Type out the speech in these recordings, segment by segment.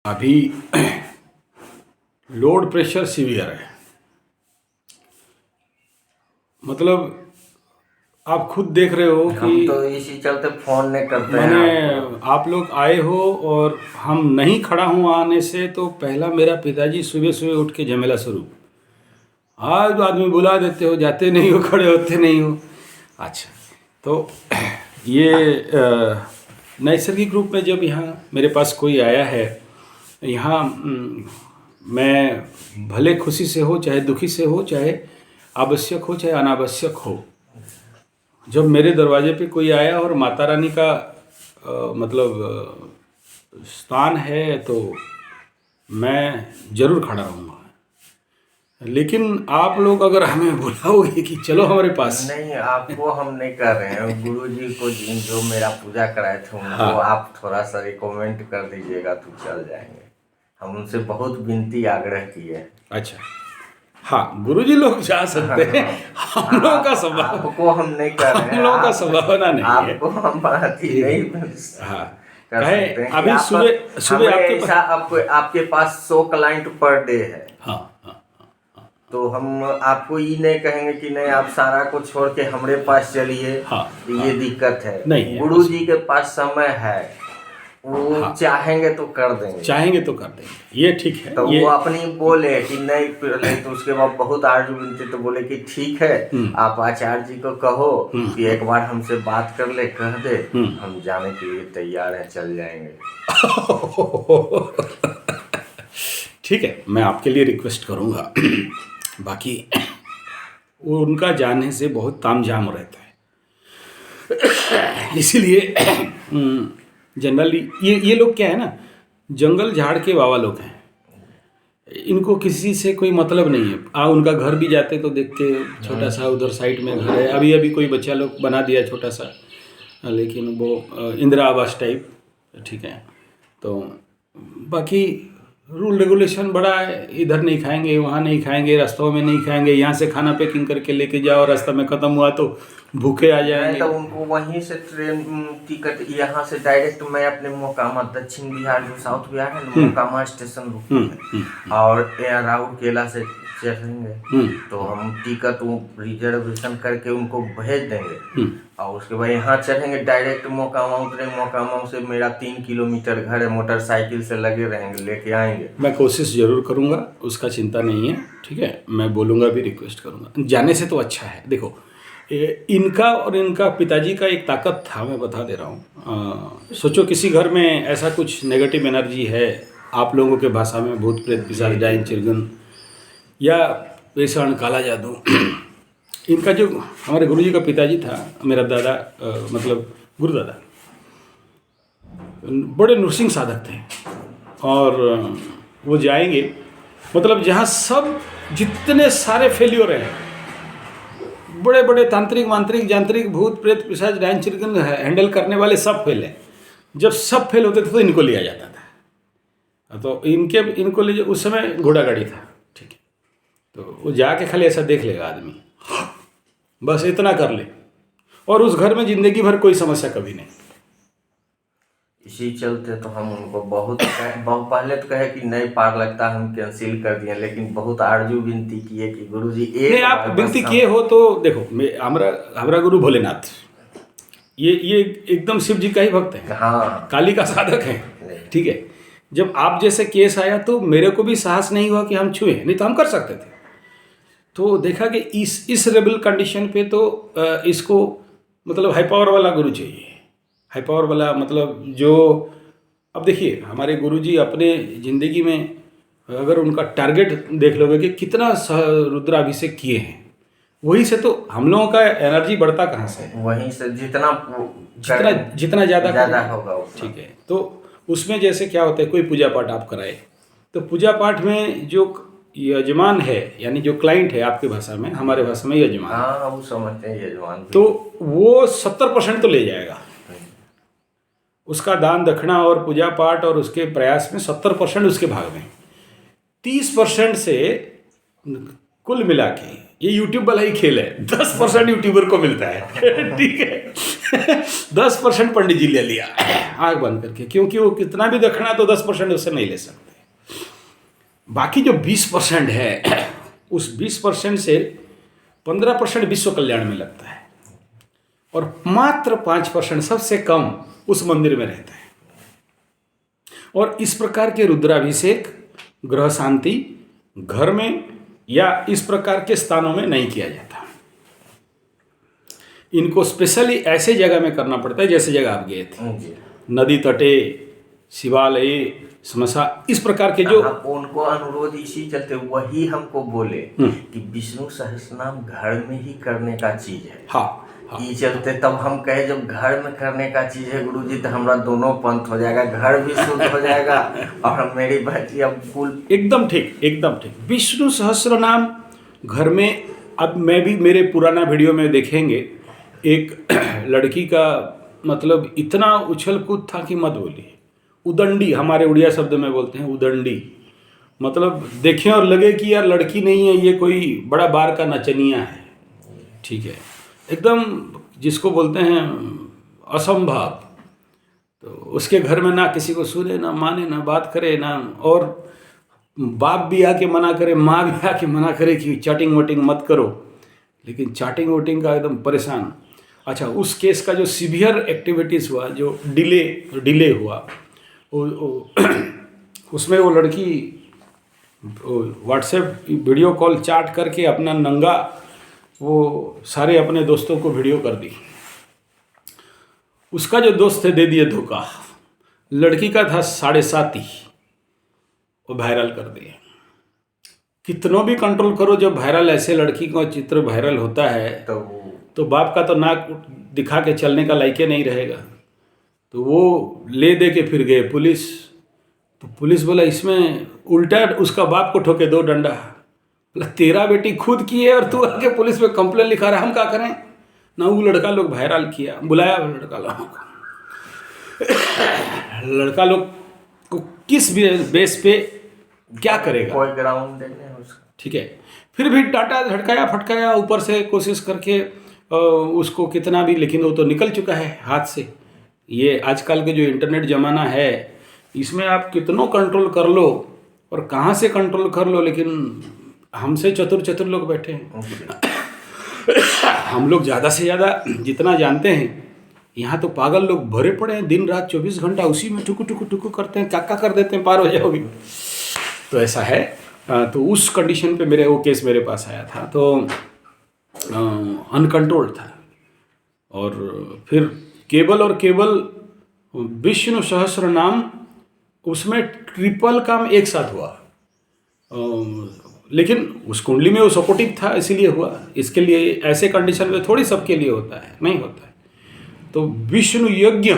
अभी load pressure severe है। मतलब आप खुद देख रहे हो कि हम तो इसी चलते फोन नहीं करते हैं मैंने आप लोग आए हो और हम नहीं खड़ा हूँ आने से, तो पहला मेरा पिताजी सुबह सुबह उठ के झमेला शुरू। आज आदमी बुला देते हो, जाते नहीं हो, खड़े होते नहीं हो। अच्छा, तो ये नैसर्गिक रूप में जब यहाँ मेरे पास कोई आया है, यहाँ मैं भले खुशी से हो, चाहे दुखी से हो, चाहे आवश्यक हो, चाहे अनावश्यक हो, जब मेरे दरवाजे पे कोई आया और माता रानी का स्थान है, तो मैं ज़रूर खड़ा रहूँगा। लेकिन आप लोग अगर हमें बुलाओगे कि चलो हमारे पास, नहीं, आपको हम नहीं कर रहे हैं। गुरु जी को जो मेरा पूजा कराए थे उनको आप थोड़ा सा रिकमेंड कर दीजिएगा तो चल जाएंगे। हम उनसे बहुत विनती आग्रह किए। अच्छा, हाँ, गुरुजी लोग जा सकते हैं। हम लोगों का स्वभाव, आपको हम नहीं कर रहे हैं। हम लोगों का स्वभाव नहीं है। आपको हम नहीं हाँ, कर कहे सकते हैं। अभी सुबह सुबह आपके पास, आपके पास 100 क्लाइंट पर डे है। हाँ हाँ, तो हम आपको ये नहीं कहेंगे कि नहीं आप सारा को छोड़ के हमारे पास चलिए। हाँ, ये दिक्कत है। नहीं है। गुरु जी के पास समय है, वो चाहेंगे तो कर देंगे। चाहेंगे तो कर देंगे, ये ठीक है। तो ये वो अपनी बोले कि नहीं पहले, तो उसके बाद बहुत आर्जू विनती, तो बोले कि ठीक है, आप आचार्य जी को कहो कि एक बार हमसे बात कर ले, कह दे, हम जाने के लिए तैयार हैं, चल जाएंगे। ठीक है, मैं आपके लिए रिक्वेस्ट करूँगा। बाकी वो उनका जाने से बहुत तामझाम रहता है, इसीलिए जनरली ये लोग क्या है ना, जंगल झाड़ के बाबा लोग हैं। इनको किसी से कोई मतलब नहीं है। उनका घर भी जाते तो देखते, छोटा सा उधर साइड में घर है। अभी कोई बच्चा लोग बना दिया छोटा सा, लेकिन वो इंदिरा आवास टाइप, ठीक है। तो बाकी रूल रेगुलेशन बड़ा है। इधर नहीं खाएंगे, वहाँ नहीं खाएंगे, रास्तों में नहीं खाएंगे, यहाँ से खाना पैकिंग करके लेके जाओ, रास्ता में ख़त्म हुआ तो भूखे आ जाएंगे। तो उनको वहीं से ट्रेन टिकट, यहाँ से डायरेक्ट मैं अपने मोकामा, दक्षिण बिहार जो साउथ बिहार है ना, मोकामा स्टेशन रुकते हैं और राउरकेला से चढ़ेंगे। तो हम टिकट रिजर्वेशन करके उनको भेज देंगे और उसके बाद यहाँ चढ़ेंगे डायरेक्ट मोकामा, उतरेंगे मोकामा से। मेरा 3 किलोमीटर घर है, मोटरसाइकिल से लगे रहेंगे, लेके आएंगे। मैं कोशिश ज़रूर करूँगा, उसका चिंता नहीं है, ठीक है। मैं बोलूँगा भी, रिक्वेस्ट करूँगा। जाने से तो अच्छा है। देखो, इनका और इनका पिताजी का एक ताकत था, मैं बता दे रहा हूँ। सोचो किसी घर में ऐसा कुछ नेगेटिव एनर्जी है, आप लोगों के भाषा में भूत प्रेत पिशाच डायन चिरगन या पेशण काला जादू। इनका जो हमारे गुरुजी का पिताजी था, मेरा दादा, मतलब गुरुदादा, बड़े नृसिंह साधक थे। और वो जाएंगे, मतलब जहाँ सब जितने सारे फेल्योर हैं, बड़े बड़े तांत्रिक मांत्रिक यांत्रिक भूत प्रेत पिशाच डायन चिरगन हैंडल करने वाले सब फेल हैं। जब सब फेल होते थे तो इनको लिया जाता था। तो इनको ले, उस समय घोड़ा गाड़ी था, ठीक है। तो वो जाके खाली ऐसा देख लेगा आदमी, बस इतना कर ले, और उस घर में जिंदगी भर कोई समस्या कभी नहीं। इसी चलते तो हम उनको बहुत पहले तो कहे कि नहीं पार लगता, हम कैंसिल कर दिए, लेकिन बहुत आरजू विनती किए कि गुरुजी एक नहीं, आप विनती किए हो तो देखो, हमारा गुरु भोलेनाथ, ये एकदम शिव जी का ही भक्त है। हाँ, काली का साधक है, ठीक है। जब आप जैसे केस आया तो मेरे को भी साहस नहीं हुआ कि हम छुए, नहीं तो हम कर सकते थे। तो देखा कि इस रेबल कंडीशन पे तो इसको मतलब हाई पावर वाला गुरु चाहिए। हाई पावर वाला मतलब जो, अब देखिए हमारे गुरुजी अपने ज़िंदगी में अगर उनका टारगेट देख लोगे कि कितना रुद्राभिषेक किए हैं, वही से तो हम लोगों का एनर्जी बढ़ता कहाँ से है? वहीं से जितना ज़्यादा होगा, ठीक है। तो उसमें जैसे क्या होता है, कोई पूजा पाठ आप कराए, तो पूजा पाठ में जो यजमान है, यानी जो क्लाइंट है आपकी भाषा में, हमारे भाषा में यजमान, हाँ वो समझते हैं यजमान, तो वो 70% तो ले जाएगा। उसका दान दक्षिणा और पूजा पाठ और उसके प्रयास में 70% उसके भाग में, 30% से कुल मिला के ये यूट्यूब वाला ही खेल है। 10% यूट्यूबर को मिलता है ठीक है 10% पंडित जी ले लिया आँख बंद करके, क्योंकि वो कितना भी देखना तो 10% उससे नहीं ले सकते। बाकी जो 20% है उस 20% से 15% विश्व कल्याण में लगता है और मात्र 5% सबसे कम उस मंदिर में रहता है। और इस प्रकार के रुद्राभिषेक ग्रह शांति घर में या इस प्रकार के स्थानों में नहीं किया जाता। इनको स्पेशली ऐसे जगह में करना पड़ता है जैसे जगह आप गए थे, नदी तटे, शिवालय, श्मशान, इस प्रकार के जो उनको अनुरोध इसी चलते वही हमको बोले कि विष्णु सहस्रनाम घर में ही करने का चीज है। हाँ ये चलते तब हम कहे जब घर में करने का चीज है गुरुजी तो हमारा दोनों पंथ हो जाएगा, घर भी शुद्ध हो जाएगा और मेरी बेटी अब कुल एकदम ठीक, एकदम ठीक। विष्णु सहस्र नाम घर में, अब मैं भी मेरे पुराना वीडियो में देखेंगे एक लड़की का मतलब इतना उछल कूद था कि मत बोलिए। उदंडी हमारे उड़िया शब्द में बोलते हैं, उदंडी मतलब देखें और लगे कि यार लड़की नहीं है, ये कोई बड़ा बार का नचनिया है, ठीक है, एकदम जिसको बोलते हैं असंभव। तो उसके घर में ना किसी को सुने ना माने ना बात करे ना, और बाप भी आके मना करे, माँ भी आके मना करे कि चैटिंग वटिंग मत करो, लेकिन चैटिंग वटिंग का एकदम परेशान। अच्छा, उस केस का जो सीवियर एक्टिविटीज़ हुआ, जो डिले हुआ, उसमें वो लड़की व्हाट्सएप वीडियो कॉल चैट करके अपना नंगा वो सारे अपने दोस्तों को वीडियो कर दी। उसका जो दोस्त थे दे दिए धोखा, लड़की का था 7.5 ही, वो वायरल कर दिए। कितनों भी कंट्रोल करो, जब वायरल ऐसे लड़की का चित्र वायरल होता है तो बाप का तो नाक दिखा के चलने का लायके नहीं रहेगा। तो वो ले दे के फिर गए पुलिस, तो पुलिस बोला इसमें उल्टा उसका बाप को ठोके 2 डंडा। बोला तेरा बेटी खुद की है और तू आके पुलिस में कंप्लेन लिखा रहा, हम क्या करें ना। वो लड़का लोग वायरल किया, बुलाया लड़का लोगों को, लड़का लोग को किस बेस पे क्या करेगा, कोई ग्राउंड देने उसका, ठीक है। फिर भी डांटा झटकाया फटकाया ऊपर से कोशिश करके उसको कितना भी, लेकिन वो तो निकल चुका है हाथ से। ये आजकल के जो इंटरनेट ज़माना है, इसमें आप कितनों कंट्रोल कर लो और कहाँ से कंट्रोल कर लो, लेकिन हमसे चतुर लोग बैठे हैं। हम लोग ज़्यादा से ज़्यादा जितना जानते हैं, यहाँ तो पागल लोग भरे पड़े हैं, दिन रात 24 घंटा उसी में टुकु करते हैं, काका कर देते हैं, पार हो जाओगे। तो ऐसा है। तो उस कंडीशन पे मेरे वो केस मेरे पास आया था, तो अनकंट्रोल्ड था। और फिर केवल विष्णु सहस्र नाम, उसमें ट्रिपल काम एक साथ हुआ, लेकिन उस कुंडली में वो सपोर्टिव था इसीलिए हुआ। इसके लिए ऐसे कंडीशन में थोड़ी सबके लिए होता है, नहीं होता है। तो विष्णु यज्ञ,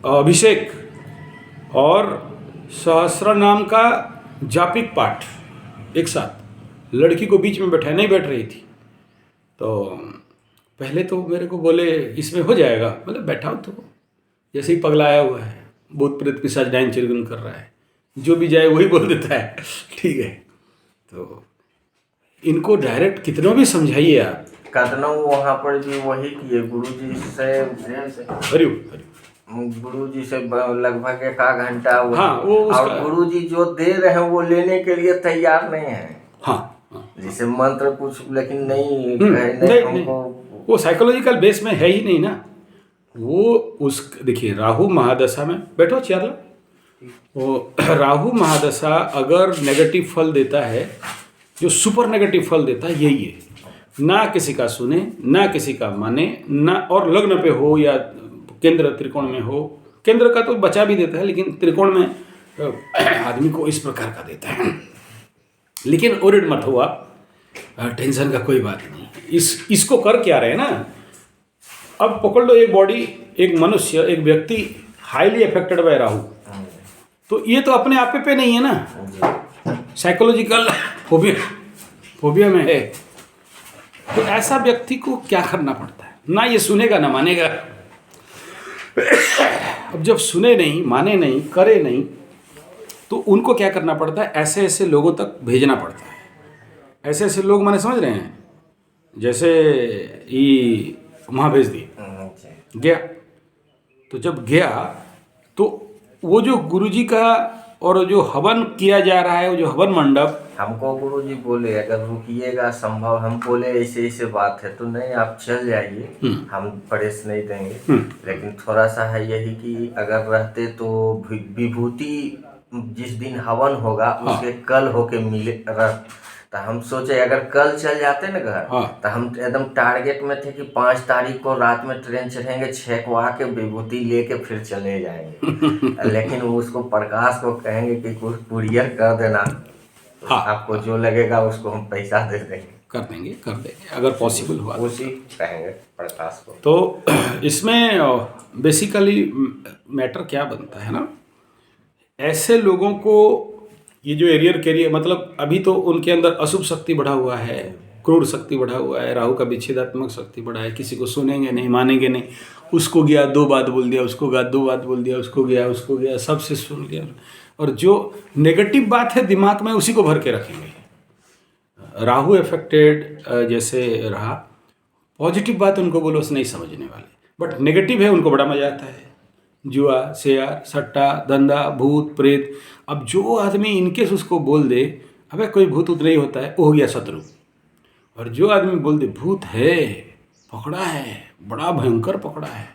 अभिषेक और सहस्र नाम का जापिक पाठ एक साथ, लड़की को बीच में बैठा, नहीं बैठ रही थी। तो पहले तो मेरे को बोले इसमें हो जाएगा, मतलब बैठाओ तो, जैसे ही पगलाया हुआ है, भूत प्रेत पिशाच डायन चिरगुन कर रहा है, जो भी जाए वही बोल देता है, ठीक है। तो इनको डायरेक्ट कितनों भी समझाइए आप, कदनों वहाँ पर भी वही किए गुरुजी से गुरुजी से लगभग 1 घंटा। हाँ, और गुरुजी जो दे रहे हैं वो लेने के लिए तैयार नहीं है। हाँ, जैसे मंत्र कुछ, लेकिन नहीं, नहीं, वो साइकोलॉजिकल बेस में है ही नहीं ना। वो उस देखिए राहु महादशा में, बैठो चेयर लो, वो राहु महादशा अगर नेगेटिव फल देता है, जो सुपर नेगेटिव फल देता है यही है, ना किसी का सुने ना किसी का माने ना, और लग्न पे हो या केंद्र त्रिकोण में हो, केंद्र का तो बचा भी देता है, लेकिन त्रिकोण में आदमी को इस प्रकार का देता है। लेकिन ओरिड मत हो आप, टेंशन का कोई बात नहीं। इसको कर क्या रहे हैं ना, अब पकड़ लो एक बॉडी, एक मनुष्य, एक व्यक्ति हाईली अफेक्टेड बाय राहु, तो ये तो अपने आप पे नहीं है ना, साइकोलॉजिकल फोबिया में है। तो ऐसा व्यक्ति को क्या करना पड़ता है, ना ये सुनेगा ना मानेगा। अब जब सुने नहीं, माने नहीं, करे नहीं, तो उनको क्या करना पड़ता है, ऐसे ऐसे लोगों तक भेजना पड़ता है। ऐसे ऐसे लोग मैंने समझ रहे हैं, जैसे ये वहाँ भेज दिए, गया, तो जब गया तो वो जो गुरुजी का और जो हवन किया जा रहा है, वो जो हवन मंडप, हमको गुरुजी बोले अगर रुकिएगा संभव, हम बोले ऐसे ऐसे बात है, तो नहीं आप चल जाइए, हम परेश नहीं देंगे, लेकिन थोड़ा सा है यही कि अगर रहते तो विभूति जिस दिन हवन होगा उसके कल होके मिले रह, तो हम सोचे अगर कल चल जाते ना घर, तो हम एकदम टारगेट में थे कि 5 तारीख को रात में ट्रेन चढ़ेंगे, 6 को आके विभूति लेके फिर चले जाएंगे। लेकिन वो उसको प्रकाश को कहेंगे कि कुछ कुरियर कर देना, तो आपको जो लगेगा उसको हम पैसा दे देंगे, कर देंगे अगर पॉसिबल हुआ, उसी कहेंगे प्रकाश को। तो इसमें बेसिकली मैटर क्या बनता है ना, ऐसे लोगों को ये जो एरियर कैरियर, मतलब अभी तो उनके अंदर अशुभ शक्ति बढ़ा हुआ है, क्रूर शक्ति बढ़ा हुआ है, राहु का विच्छेदात्मक शक्ति बढ़ा है, किसी को सुनेंगे नहीं, मानेंगे नहीं, उसको गया 2 बात बोल दिया, उसको गया 2 बात बोल दिया, उसको गया सबसे सुन लिया, और जो नेगेटिव बात है दिमाग में उसी को भर के रखेंगे। राहु अफेक्टेड जैसे रहा, पॉजिटिव बात उनको बोलो नहीं समझने वाले, बट नेगेटिव है उनको बड़ा मजा आता है, जुआ, शेयर, सट्टा, धंधा, भूत प्रेत। अब जो आदमी इनके उसको बोल दे अबे कोई भूत उत नहीं होता है, वो हो गया शत्रु, और जो आदमी बोल दे भूत है, पकड़ा है, बड़ा भयंकर पकड़ा है,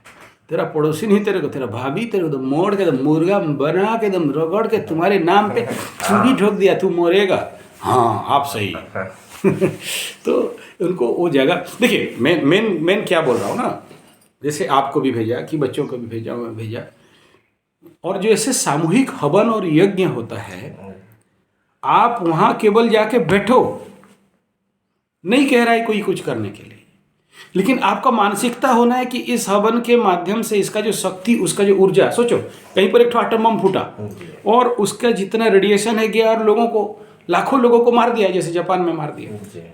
तेरा पड़ोसी नहीं तेरे को, तेरा भाभी तेरे को मोड़ के मुर्गा बना के एकदम रगड़ के तुम्हारे नाम पे चूड़ी ठोक दिया, तू मरेगा, हाँ आप सही। तो उनको वो जगह देखिए, मैं क्या बोल रहा हूँ ना, जैसे आपको भी भेजा कि बच्चों को भी भेजा, मैं भेजा, और जो ऐसे सामूहिक हवन और यज्ञ होता है, आप वहाँ केवल जाके बैठो, नहीं कह रहा है कोई कुछ करने के लिए, लेकिन आपका मानसिकता होना है कि इस हवन के माध्यम से इसका जो शक्ति, उसका जो ऊर्जा, सोचो कहीं पर एक एटम बम फूटा और उसका जितना रेडिएशन है गया और लोगों को, लाखों लोगों को मार दिया, जैसे जापान में मार दिया,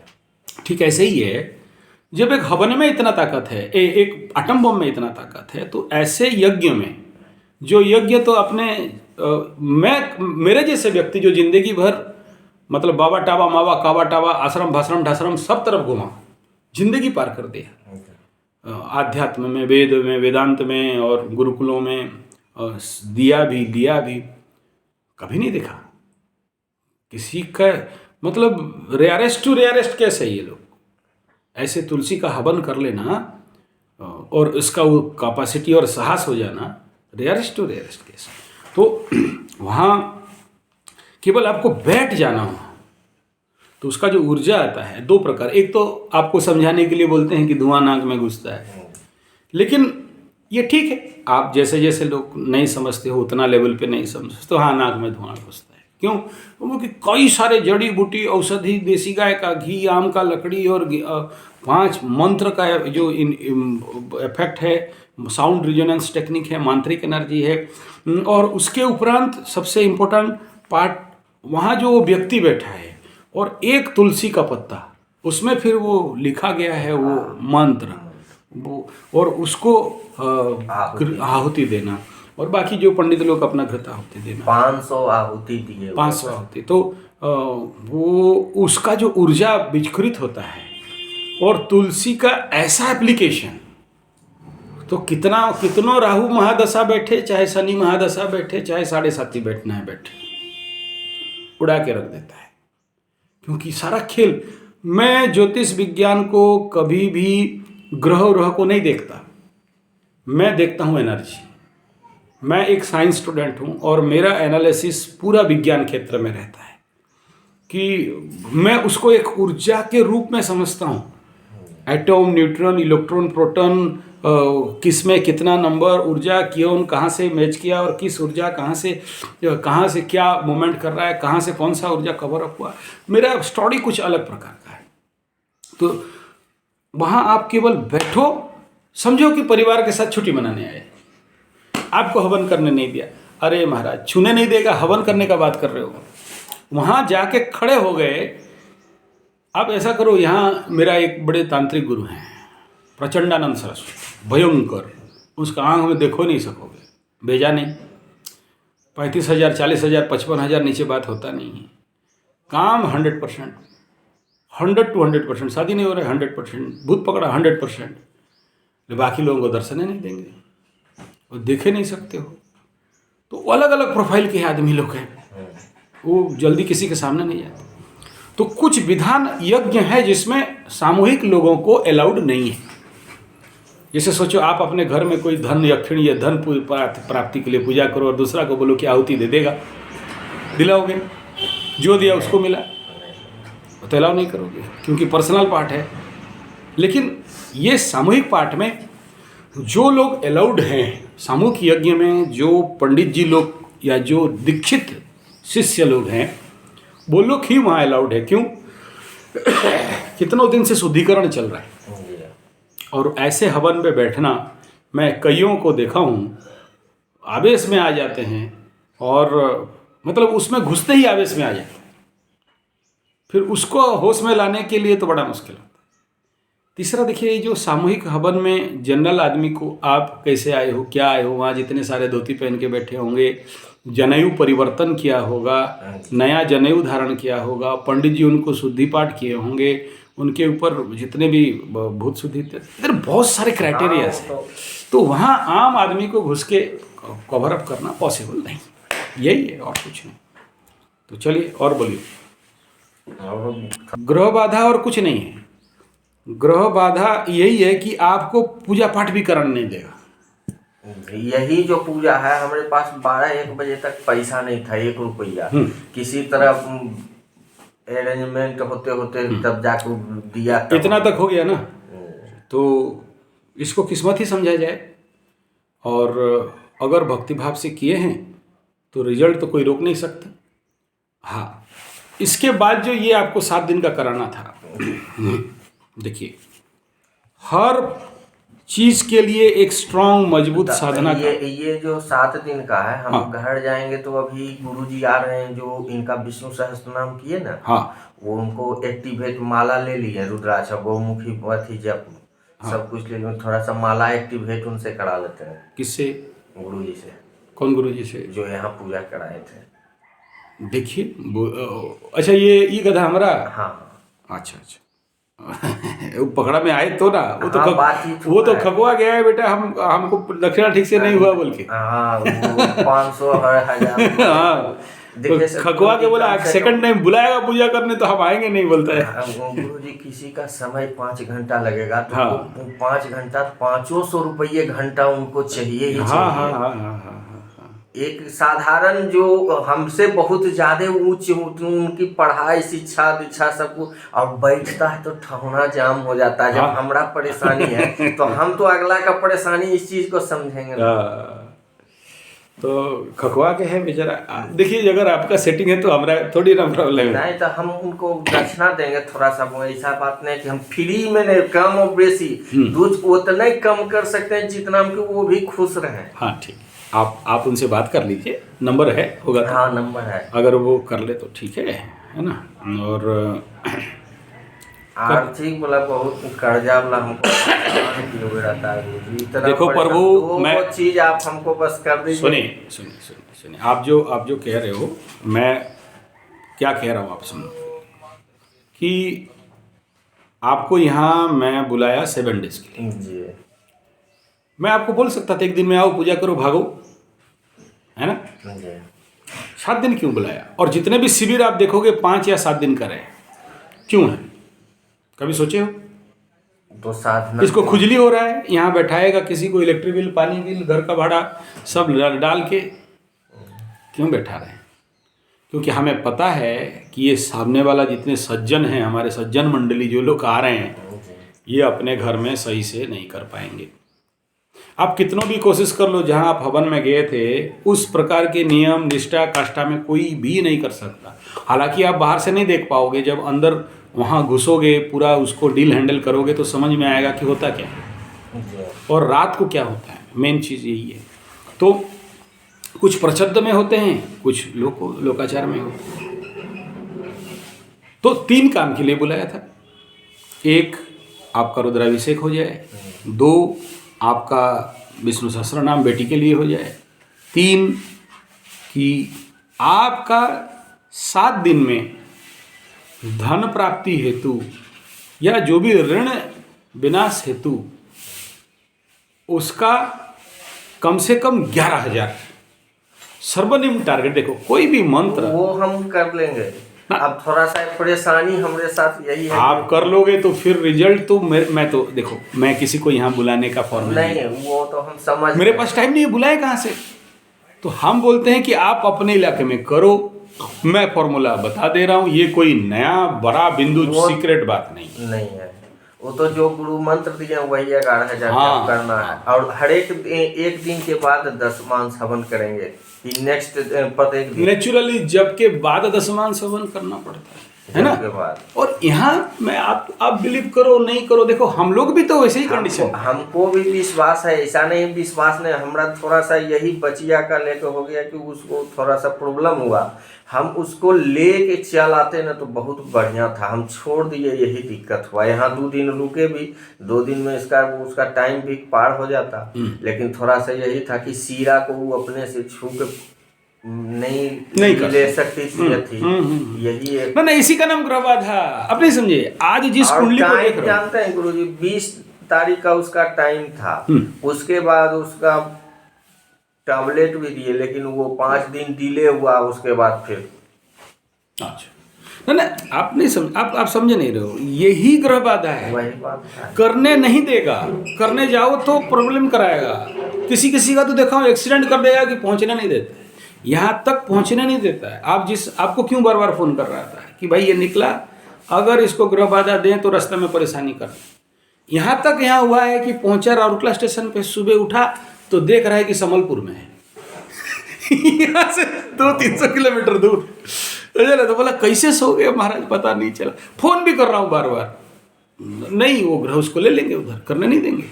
ठीक ऐसे ही है। जब एक हवन में इतना ताकत है, एक एटम बम में इतना ताकत है, तो ऐसे यज्ञ में, जो यज्ञ तो अपने मेरे जैसे व्यक्ति जो जिंदगी भर मतलब बाबा टाबा मावा काबा टाबा आश्रम भाश्रम ढाश्रम सब तरफ घुमा, जिंदगी पार कर दिया, आध्यात्म में, वेद में, वेदांत में और गुरुकुलों में, दिया भी कभी नहीं देखा किसी का, मतलब रेयरेस्ट टू रेयरेस्ट कैसे ये लोग ऐसे तुलसी का हवन कर लेना और इसका वो कैपेसिटी और साहस हो जाना, रेयरेस्ट टू रेयरेस्ट केस। तो वहाँ केवल आपको बैठ जाना हो तो उसका जो ऊर्जा आता है 2 प्रकार, एक तो आपको समझाने के लिए बोलते हैं कि धुआं नाक में घुसता है, लेकिन ये ठीक है, आप जैसे जैसे लोग नहीं समझते हो उतना लेवल पे नहीं समझते तो हाँ नाक में धुआं घुसता है, क्यों? क्योंकि कई सारे जड़ी बूटी, औषधि, देसी गाय का घी, आम का लकड़ी और 5 मंत्र का जो इफेक्ट है, साउंड रिजोनेंस टेक्निक है, मांत्रिक एनर्जी है, और उसके उपरांत सबसे इम्पोर्टेंट पार्ट वहाँ जो वो व्यक्ति बैठा है और एक तुलसी का पत्ता, उसमें फिर वो लिखा गया है वो मंत्र, वो और उसको आहुति देना, और बाकी जो पंडित लोग अपना घृत आहुति देना, 500 आहुति दिए, 500 आहुति, तो वो उसका जो ऊर्जा विस्फुरित होता है, और तुलसी का ऐसा एप्लीकेशन, तो कितनों राहु महादशा बैठे, चाहे शनि महादशा बैठे, चाहे 7.5 बैठना है बैठे, उड़ा के रख देता है, क्योंकि सारा खेल। मैं ज्योतिष विज्ञान को कभी भी ग्रह को नहीं देखता, मैं देखता हूँ एनर्जी। मैं एक साइंस स्टूडेंट हूँ और मेरा एनालिसिस पूरा विज्ञान क्षेत्र में रहता है कि मैं उसको एक ऊर्जा के रूप में समझता हूँ। एटॉम, न्यूट्रॉन, इलेक्ट्रॉन, प्रोटॉन, किस में कितना नंबर ऊर्जा, क्यों, कहाँ से मैच किया, और किस ऊर्जा कहाँ से क्या मूवमेंट कर रहा है, कहाँ से कौन सा ऊर्जा कवर अप हुआ। मेरा स्टडी कुछ अलग प्रकार का है। तो वहाँ आप केवल बैठो, समझो कि परिवार के साथ छुट्टी मनाने आए, आपको हवन करने नहीं दिया, अरे महाराज छूने नहीं देगा, हवन करने का बात कर रहे हो। वहाँ जाके खड़े हो गए। आप ऐसा करो, यहाँ मेरा एक बड़े तांत्रिक गुरु हैं प्रचंडानंद सरस्वती, भयंकर, उसका आँख में देखो नहीं सकोगे, भेजा नहीं। 35,000, 40,000, 55,000 नीचे बात होता नहीं है। काम 100%, 100% शादी नहीं हो रहा है, 100% भूत पकड़ा 100%, बाकी लोगों को दर्शन ही नहीं देंगे और देखे नहीं सकते हो। तो अलग अलग प्रोफाइल के आदमी लोग हैं, वो जल्दी किसी के सामने नहीं जाते। तो कुछ विधान यज्ञ है जिसमें सामूहिक लोगों को अलाउड नहीं है। जैसे सोचो आप अपने घर में कोई धन यक्षिण या धन प्राप्ति के लिए पूजा करो और दूसरा को बोलो कि आहुति दे देगा, दिलाओगे? जो दिया उसको मिला, तो अलाउ नहीं करोगे क्योंकि पर्सनल पार्ट है। लेकिन ये सामूहिक पार्ट में जो लोग अलाउड हैं, सामूहिक यज्ञ में जो पंडित जी लोग या जो दीक्षित शिष्य लोग हैं, वो लोग ही वहाँ अलाउड है। क्यों? कितनों दिन से शुद्धिकरण चल रहा है और ऐसे हवन में बैठना, मैं कईयों को देखा हूँ, आवेश में आ जाते हैं और मतलब उसमें घुसते ही आवेश में आ जाते हैं, फिर उसको होश में लाने के लिए तो बड़ा मुश्किल होता है। तीसरा देखिए, ये जो सामूहिक हवन में जनरल आदमी को आप कैसे आए हो, क्या आए हो, वहाँ जितने सारे धोती पहन के बैठे होंगे, जनेऊ परिवर्तन किया होगा, नया जनेऊ धारण किया होगा, पंडित जी उनको शुद्धि पाठ किए होंगे, उनके ऊपर जितने भी भूत शुद्धि, इधर बहुत सारे क्राइटेरिया हैं। तो वहाँ आम आदमी को घुस के कवर अप करना पॉसिबल नहीं, यही है और कुछ नहीं। तो चलिए और बोलिए। ग्रह बाधा और कुछ नहीं है। ग्रह बाधा यही है कि आपको पूजा पाठ भी करने नहीं देगा। यही जो पूजा है, हमारे पास 12-1 बजे तक पैसा नहीं था, 1 रुपया किसी तरह अरेंजमेंट होते होते तब जाकर दिया। इतना तक हो गया ना, तो इसको किस्मत ही समझा जाए। और अगर भक्तिभाव से किए हैं तो रिजल्ट तो कोई रोक नहीं सकता। हाँ, इसके बाद जो ये आपको 7 दिन का कराना था, देखिए हर चीज के लिए एक स्ट्रांग मजबूत साधना का ये जो 7 दिन का है, हम घर जाएंगे तो अभी गुरुजी आ रहे हैं जो इनका विष्णु सहस्त्र नाम किए ना, वो उनको एक्टिवेट माला ले लिए, रुद्राक्ष गौमुखी अथी जप सब कुछ ले लिए, थोड़ा सा माला एक्टिवेट उनसे करा लेते हैं। किससे? गुरुजी से। कौन गुरुजी से? जो यहाँ पूजा कराए थे। देखिए, अच्छा ये गधा हमारा। हाँ, अच्छा वो पकड़ा में आए तो ना, वो तो वो तो खगवा गया है बेटा, हमको दक्षिणा ठीक से नहीं हुआ बोल के। 500 1000 हाँ, तो खगवा के बोला सेकंड टाइम बुलाएगा पूजा करने तो हम आएंगे नहीं, बोलता है। गुरुजी किसी का समय 5 घंटा लगेगा तो 5 घंटा 500 रुपये घंटा उनको चाहिए ही चाहिए। हाँ। एक साधारण जो हमसे बहुत ज्यादा उच्च उनकी पढ़ाई शिक्षा दीक्षा सब कुछ, और बैठता है तो ठहना जाम हो जाता है। जब हमरा परेशानी है तो हम तो अगला का परेशानी इस चीज को समझेंगे। तो खखवा के है बेचारा। देखिए, अगर आपका सेटिंग है तो हमारा थोड़ी ना प्रॉब्लम है। नहीं तो हम उनको दक्षिणा देंगे थोड़ा सा, ऐसा बात नहीं कि हम फ्री में नहीं, कम और बेसी दूध उतना ही कम कर सकते हैं जितना हम वो भी खुश रहे। हाँ ठीक, आप उनसे बात कर लीजिए, नंबर है होगा तो। हाँ नंबर है, अगर वो कर ले तो ठीक है ना। और आर्थिक वाला बहुत कर्जा वाला हमको रहता है। देखो प्रभु, मैं चीज आप हमको बस कर दीजिए। सुनिए, आप जो कह रहे हो, मैं क्या कह रहा हूँ आप सुनो, कि आपको यहाँ मैं बुलाया 7 डेज के लिए जी। मैं आपको बोल सकता था 1 दिन में आओ पूजा करो भागो, है ना। 7 दिन क्यों बुलाया? और जितने भी शिविर आप देखोगे 5 या 7 दिन का रहे, क्यों है? कभी सोचे हो? तो साधना, इसको खुजली हो रहा है, यहाँ बैठाएगा किसी को, इलेक्ट्रिक बिल, पानी बिल, घर का भाड़ा सब डाल के क्यों बैठा रहे हैं? क्योंकि हमें पता है कि ये सामने वाला जितने सज्जन हैं, हमारे सज्जन मंडली जो लोग आ रहे हैं, ये अपने घर में सही से नहीं कर पाएंगे। आप कितनों भी कोशिश कर लो, जहाँ आप हवन में गए थे उस प्रकार के नियम निष्ठा काष्ठा में कोई भी नहीं कर सकता। हालांकि आप बाहर से नहीं देख पाओगे, जब अंदर वहाँ घुसोगे, पूरा उसको डील हैंडल करोगे तो समझ में आएगा कि होता क्या है और रात को क्या होता है। मेन चीज़ यही है। तो कुछ प्रच्छद में होते हैं, कुछ लोकाचार में होते हैं। तो 3 काम के लिए बुलाया था। 1, आपका रुद्राभिषेक हो जाए। 2, आपका विष्णु सहस्त्र नाम बेटी के लिए हो जाए। 3, कि आपका 7 दिन में धन प्राप्ति हेतु या जो भी ऋण विनाश हेतु उसका कम से कम 11,000 सर्वनिम्न टारगेट। देखो कोई भी मंत्र वो हम कर लेंगे। अब थोड़ा सा परेशानी हमारे साथ यही है, आप कर लोगे तो फिर रिजल्ट तो मैं तो देखो, मैं किसी को यहाँ बुलाने का फॉर्मूला नहीं, वो तो हम समझ, मेरे पास टाइम नहीं है, बुलाए कहाँ से। तो हम बोलते हैं कि आप अपने इलाके में करो, मैं फॉर्मूला बता दे रहा हूँ, ये कोई नया बड़ा बिंदु सीक्रेट बात नहीं है। वो तो जो गुरु मंत्र दिए वही 11,000 हाँ, करना है। और हर एक दिन के बाद 10 मांस हवन करेंगे कि नेक्स्ट प्रत्येक दिन नेचुरली जब के बाद 10 मांस हवन करना पड़ता है ना। के बाद। और यहाँ मैं आप बिलीव करो नहीं करो, देखो हम लोग भी तो वैसे ही कंडीशन, हमको भी विश्वास है, ऐसा नहीं विश्वास नहीं। हमारा थोड़ा सा यही बचिया का लेके हो गया कि उसको थोड़ा सा प्रॉब्लम हुआ, हम उसको लेके चल आते ना तो बहुत बढ़िया था। हम छोड़ दिए, यही दिक्कत हुआ। यहाँ 2 दिन रुके भी, 2 दिन में उसका टाइम भी पार हो जाता। लेकिन थोड़ा सा यही था कि सीरा को वो अपने से छू के नहीं ले सकती थी। यही एक ना इसी का नाम ग्रह बाधा। अब नहीं समझे, आज जिस कुंडली को देख रहे हो, जानते हैं गुरुजी 20 तारीख का उसका टाइम था। उसके बाद उसका टैबलेट भी दिए, लेकिन वो 5 दिन डिले हुआ। उसके बाद फिर अच्छा ना आप नहीं समझ, आप समझे नहीं रहे हो, यही ग्रह बाधा है। वही बात है, करने नहीं देगा, करने जाओ तो प्रॉब्लम कराएगा। किसी का तो देखा एक्सीडेंट कर देगा कि पहुंचने नहीं देता, यहाँ तक पहुंचने नहीं देता है। आपको क्यों बार बार फोन कर रहा था कि भाई ये निकला, अगर इसको ग्रह बाधा दें तो रास्ते में परेशानी कर। यहाँ तक यहाँ हुआ है कि पहुंचा राउरकेला स्टेशन पे, सुबह उठा तो देख रहा है कि समलपुर में है यहाँ से 200-300 किलोमीटर दूर। तो बोला कैसे सो गए महाराज, पता नहीं चला। फोन भी कर रहा हूँ बार बार, नहीं वो ग्रह उसको ले लेंगे, उधर करने नहीं देंगे।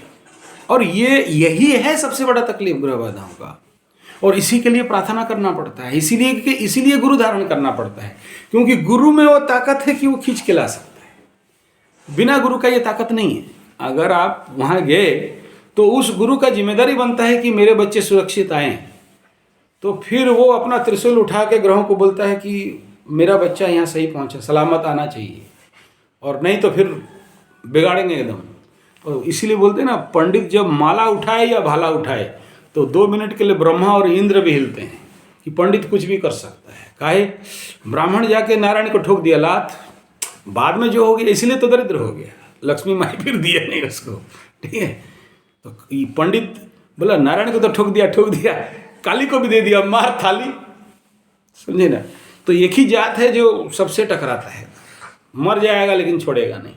और यही है सबसे बड़ा तकलीफ ग्रह बाधाओं का। और इसी के लिए प्रार्थना करना पड़ता है, इसीलिए गुरु धारण करना पड़ता है, क्योंकि गुरु में वो ताकत है कि वो खींच के ला सकता है। बिना गुरु का ये ताकत नहीं है। अगर आप वहाँ गए तो उस गुरु का जिम्मेदारी बनता है कि मेरे बच्चे सुरक्षित आएँ, तो फिर वो अपना त्रिशूल उठा के ग्रहों को बोलता है कि मेरा बच्चा यहाँ सही पहुँचा, सलामत आना चाहिए, और नहीं तो फिर बिगाड़ेंगे एकदम। तो इसीलिए बोलते हैं ना, पंडित जब माला उठाए या भाला उठाए तो 2 मिनट के लिए ब्रह्मा और इंद्र भी हिलते हैं कि पंडित कुछ भी कर सकता है। काहे, ब्राह्मण जाके नारायण को ठोक दिया लात, बाद में जो हो गया इसलिए तो दरिद्र हो गया, लक्ष्मी माई फिर दिया नहीं उसको, ठीक है। तो ये पंडित बोला नारायण को तो ठोक दिया, काली को भी दे दिया, मार थाली, समझे ना। तो एक ही जात है जो सबसे टकराता है, मर जाएगा लेकिन छोड़ेगा नहीं।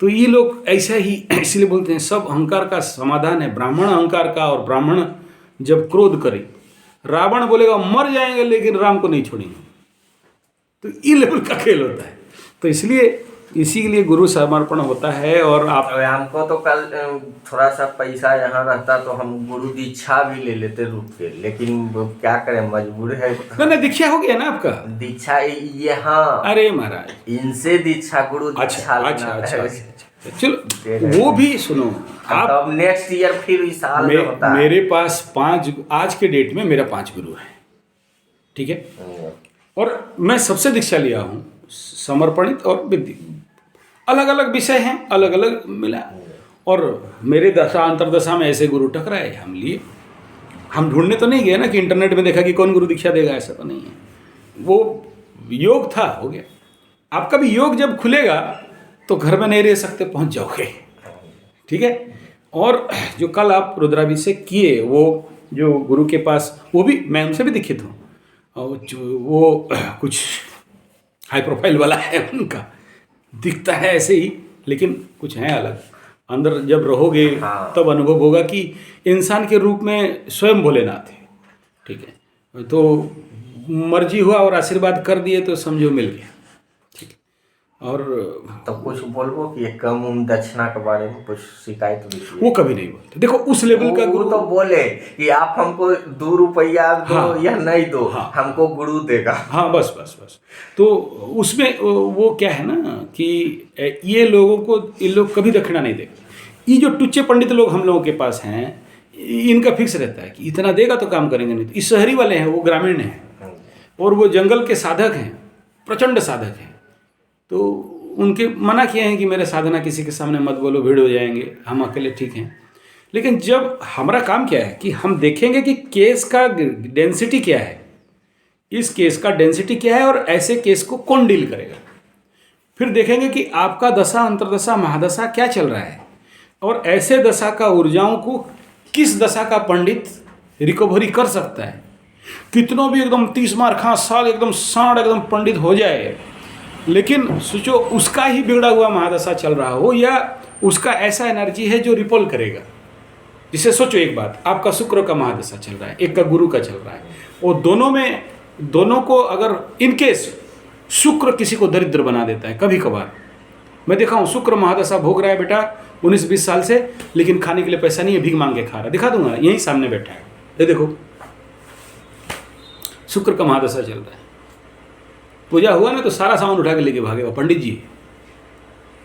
तो ये लोग ऐसा ही, इसलिए बोलते हैं सब अहंकार का समाधान है ब्राह्मण अहंकार का। और ब्राह्मण जब क्रोध करे, रावण बोलेगा मर जाएंगे लेकिन राम को नहीं छोड़ेंगे। तो ये लेवल का खेल होता है। तो इसलिए इसी के लिए गुरु समर्पण होता है। और आप हमको तो कल थोड़ा सा पैसा यहाँ रहता तो हम गुरु दीक्षा भी ले लेते रुक के, लेकिन क्या करें, मजबूर है। ना दीक्षा हो गया ना आपका, दीक्षा यहाँ, अरे महाराज इनसे दीक्षा, गुरु दीक्षा। अच्छा, चलो वो भी सुनो आप। अब नेक्स्ट ईयर फिर इस साल में होता है। मेरे पास 5, आज के डेट में मेरा 5 गुरु है, ठीक है। और मैं सबसे दीक्षा लिया हूँ, समर्पणित और विधि, अलग अलग विषय हैं, अलग अलग मिला। और मेरे दशा अंतरदशा में ऐसे गुरु टकराए, हम लिए। हम ढूंढने तो नहीं गए ना कि इंटरनेट में देखा कि कौन गुरु दीक्षा देगा, ऐसा तो नहीं है। वो योग था, हो गया। आपका भी योग जब खुलेगा तो घर में नहीं रह सकते, पहुंच जाओगे, ठीक है। और जो कल आप रुद्राभिषेक किए, वो जो गुरु के पास, वो भी मैं उनसे भी दीक्षित हूँ, और वो कुछ हाई प्रोफाइल वाला है, उनका दिखता है ऐसे ही, लेकिन कुछ है अलग। अंदर जब रहोगे तब अनुभव होगा कि इंसान के रूप में स्वयं भोलेनाथ है, ठीक है। तो मर्जी हुआ और आशीर्वाद कर दिए तो समझो मिल गया, ठीक है। और तो कुछ बोलबो कि कम दक्षिणा के बारे में कुछ शिकायत भी की? वो कभी नहीं बोलते। देखो उस लेवल का गुरु तो बोले कि आप हमको 2 रुपया दो या नहीं दो, हमको गुरु देगा। हाँ बस। तो उसमें वो क्या है ना कि ये लोगों को, ये लोग कभी दक्षिणा नहीं देते। ये जो टुच्चे पंडित लोग हम लोगों के पास हैं, इनका फिक्स रहता है कि इतना देगा तो काम करेंगे, नहीं तो। ये शहरी वाले हैं, वो ग्रामीण हैं, और वो जंगल के साधक हैं, प्रचंड साधक हैं। तो उनके मना किए हैं कि मेरे साधना किसी के सामने मत बोलो, भीड़ हो जाएंगे, हम अकेले ठीक हैं। लेकिन जब हमारा काम क्या है कि हम देखेंगे कि केस का डेंसिटी क्या है, इस केस का डेंसिटी क्या है और ऐसे केस को कौन डील करेगा। फिर देखेंगे कि आपका दशा, अंतर्दशा, महादशा क्या चल रहा है और ऐसे दशा का ऊर्जाओं को किस दशा का पंडित रिकवरी कर सकता है। कितनों भी एकदम 30 मार खास साल एकदम साढ़ एकदम पंडित हो जाए, लेकिन सोचो उसका ही बिगड़ा हुआ महादशा चल रहा हो या उसका ऐसा एनर्जी है जो रिपल करेगा। जिसे सोचो एक बात, आपका शुक्र का महादशा चल रहा है, एक का गुरु का चल रहा है, और दोनों को अगर इनकेस शुक्र किसी को दरिद्र बना देता है, कभी कभार मैं देखा हूँ शुक्र महादशा भोग रहा है बेटा 19-20 साल से, लेकिन खाने के लिए पैसा नहीं है, भीख मांग के खा रहा है। दिखा दूंगा, यहीं सामने बैठा है, ये देखो शुक्र का महादशा चल रहा है। पूजा हुआ ना तो सारा सामान उठा के लेके भागेगा, पंडित जी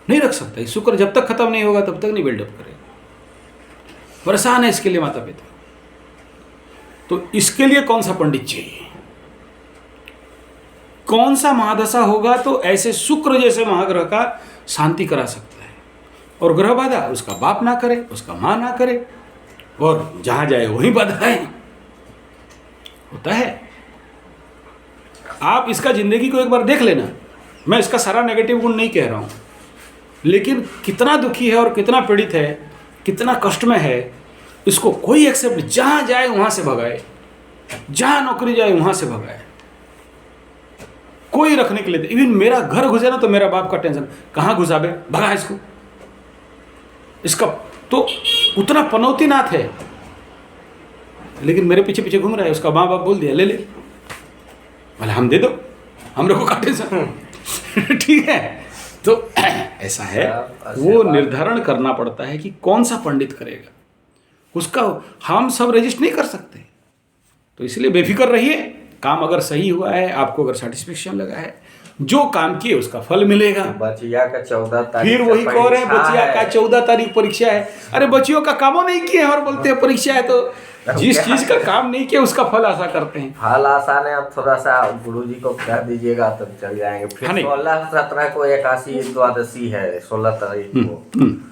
नहीं रख सकता। शुक्र जब तक खत्म नहीं होगा तब तक नहीं बिल्डअप करेगा। परेशान है इसके लिए माता पिता। तो इसके लिए कौन सा पंडित चाहिए, कौन सा महादशा होगा तो ऐसे शुक्र जैसे महाग्रह का शांति करा सकता है। और ग्रह बाधा उसका बाप ना करे, उसका माँ ना करे, और जहां जाए वहीं बाधाएं होता है। आप इसका जिंदगी को एक बार देख लेना। मैं इसका सारा नेगेटिव गुण नहीं कह रहा हूं, लेकिन कितना दुखी है और कितना पीड़ित है, कितना कष्ट में है, इसको कोई एक्सेप्ट, जहां जाए वहां से भगाए, जहां नौकरी जाए वहां से भगाए, कोई रखने के लिए। इवन मेरा घर घुसे ना तो मेरा बाप का टेंशन, कहां घुसाबे, भगा इसको। इसका तो उतना पनौती नाथ है, लेकिन मेरे पीछे पीछे घूम रहा है। उसका माँ बाप बोल दिया ले ले, भले हम दे दो, हम लोग को का टेंशन। ठीक है, तो ऐसा है, वो निर्धारण करना पड़ता है कि कौन सा पंडित करेगा उसका। हम सब रजिस्ट नहीं कर सकते, तो इसलिए बेफिक्र रहिए। काम अगर सही हुआ है, आपको अगर सेटिस्फेक्शन लगा है, जो काम किए उसका फल मिलेगा। बचिया का 14 तारीख फिर वही कह रहे हैं बचिया का 14 तारीख परीक्षा है। अरे बच्चियों का कामों नहीं किए और बोलते हैं परीक्षा है। तो जिस चीज का काम नहीं किया उसका फल आशा करते हैं। फल आसान है, अब थोड़ा सा गुरुजी को कह दीजिएगा तब चल जाएंगे। फिर 16-17 को 81 द्वादशी है, 16 तारीख को।